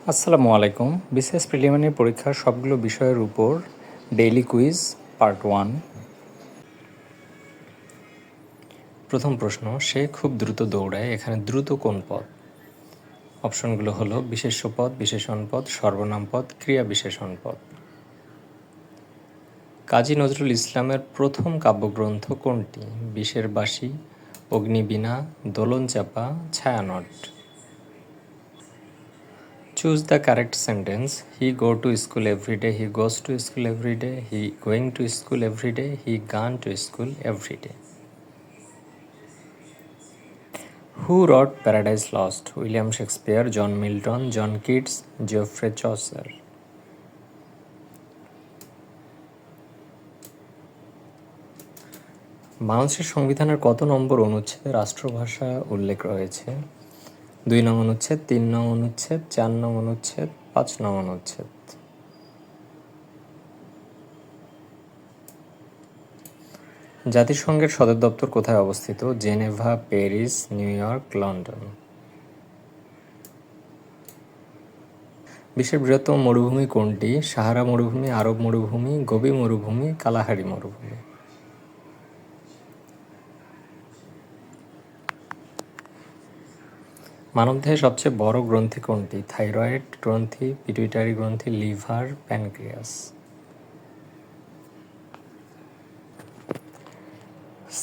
আসসালামু আলাইকুম। BCS preliminary পরীক্ষার সবগুলো বিষয়ের উপর ডেইলি কুইজ পার্ট 1। প্রথম প্রশ্ন, সে খুব দ্রুত দৌড়ায়, এখানে দ্রুত কোন পদ? অপশনগুলো হলো বিশেষ্য পদ, বিশেষণ পদ, সর্বনাম পদ, ক্রিয়া বিশেষণ পদ। কাজী নজরুল ইসলামের প্রথম কাব্যগ্রন্থ কোনটি? বিষের বাসি, অগ্নিবীণা, দোলন চাপা, Chhayanaut. Choose the correct sentence. He go to school every day. He goes to school every day. He going to school every day. He gone to school every day. Who wrote Paradise Lost? William Shakespeare, John Milton, John Keats, Geoffrey Chaucer. বাংলাদেশের সংবিধানের কত নম্বর অনুচ্ছেদে রাষ্ট্রভাষা উল্লেখ রয়েছে? 2 নং অনুচ্ছেদ, 3 নং অনুচ্ছেদ, 4 নং অনুচ্ছেদ, 5 নং অনুচ্ছেদ। জাতিসংঘের সদর দপ্তর কোথায় অবস্থিত? Geneva, Paris, new York, London. বিশ্বের বৃহত্তম মরুভূমি কোনটি? সাহারা মরুভূমি, আরব মরুভূমি, গোবি মরুভূমি, কালাহারি মরুভূমি। মানবদেহে সবচেয়ে বড় গ্রন্থি কোনটি? থাইরয়েড গ্রন্থি, পিটুইটারি গ্রন্থি, লিভার, প্যানক্রিয়াস।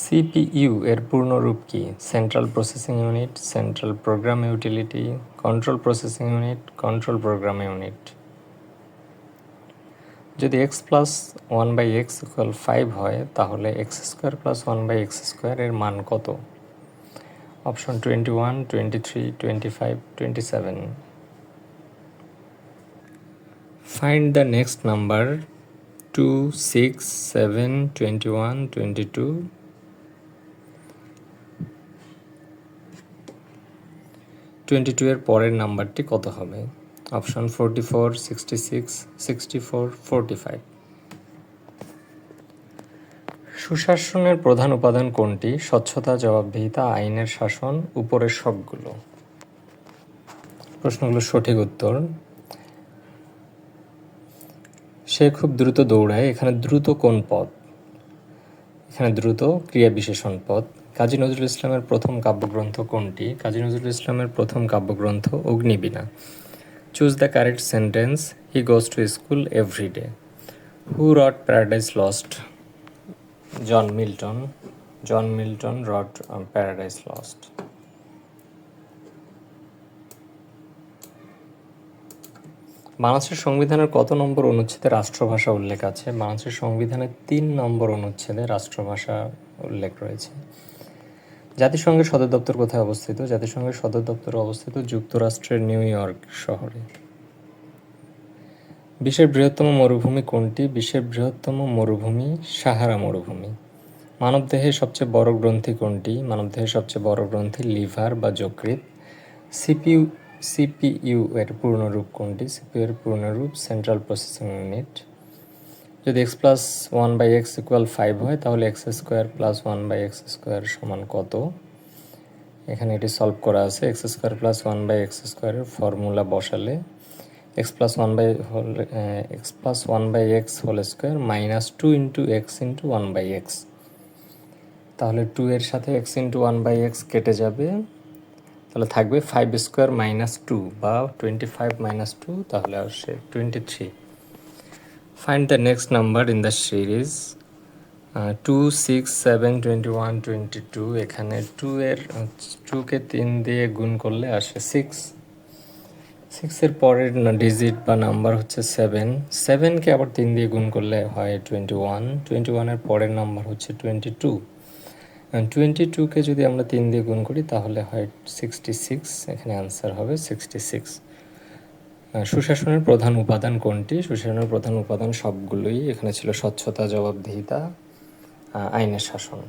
সিপিইউ এর পূর্ণরূপ কি? Central processing unit, central program utility, control processing unit, control program unit. যদি এক্স প্লাস 1/x = 5 হয় তাহলে x² + 1/x² এর মান কত? Option 21, 23, 25, 27. Find the next number 2, 6, 7, 21, 22. 22 এর পরের নাম্বারটি কত হবে? অপশন 44, 66, 64, 45. সুশাসনের প্রধান উপাদান কোনটি? স্বচ্ছতা, জবাবদিহিতা, আইনের শাসন, উপরের সবগুলো। প্রশ্নগুলোর সঠিক উত্তর। সে খুব দ্রুত দৌড়ায়, এখানে দ্রুত কোন পদ? এখানে দ্রুত ক্রিয়া বিশেষণ পদ। কাজী নজরুল ইসলামের প্রথম কাব্যগ্রন্থ কোনটি? কাজী নজরুল ইসলামের প্রথম কাব্যগ্রন্থ অগ্নিবীণা। Choose the correct sentence. He goes to school every day. Who wrote Paradise Lost? John Milton. John Milton wrote Paradise Lost. বাংলাদেশের সংবিধানের কত নম্বর অনুচ্ছেদে রাষ্ট্রভাষা উল্লেখ আছে? বাংলাদেশের সংবিধানের 3 নম্বর অনুচ্ছেদে রাষ্ট্রভাষা উল্লেখ রয়েছে। জাতিসংঘের সদর দপ্তর কোথায় অবস্থিত? জাতিসংঘের সদর দপ্তর অবস্থিত যুক্তরাষ্ট্রের নিউ ইয়র্ক শহরে। বিশ্বের বৃহত্তম মরুভূমি কোনটি? বিশ্বের বৃহত্তম মরুভূমি সাহারা মরুভূমি। মানবদেহে সবচেয়ে বড় গ্রন্থি কোনটি? মানবদেহের সবচেয়ে বড় গ্রন্থি লিভার বা যকৃৎ। সিপিইউ এর পূর্ণরূপ কোনটি? সিপিইউ এর পূর্ণরূপ সেন্ট্রাল প্রসেসিং ইউনিট। যদি x + 1/x = 5 হয় তাহলে x² + 1/x² সমান কত? এখানে এটি সলভ করা আছে। x² + 1/x² এর ফর্মুলা বসালে x + 1/x whole square -2 × x × 1/x। তাহলে 2 এর সাথে x × 1/x কেটে যাবে, তাহলে থাকবে 5² - 2 বা 25 - 2, তাহলে আসে 23। Find the next number in the series 2, 6, 7, 21, 22. এখানে 2কে 3 দিয়ে গুণ করলে আসে 6। 6 এর পরের ডিজিট বা নাম্বার হচ্ছে 7। 7কে আবার 3 দিয়ে গুণ করলে হয় 21। 21 এর পরের নাম্বার হচ্ছে 22। 22কে যদি আমরা 3 দিয়ে গুণ করি তাহলে হয় 66। এখানে অ্যান্সার হবে 66। সুশাসনের প্রধান উপাদান কোনটি? সুশাসনের প্রধান উপাদান সবগুলোই। এখানে ছিল স্বচ্ছতা, জবাবদিহিতা, আইনের শাসন।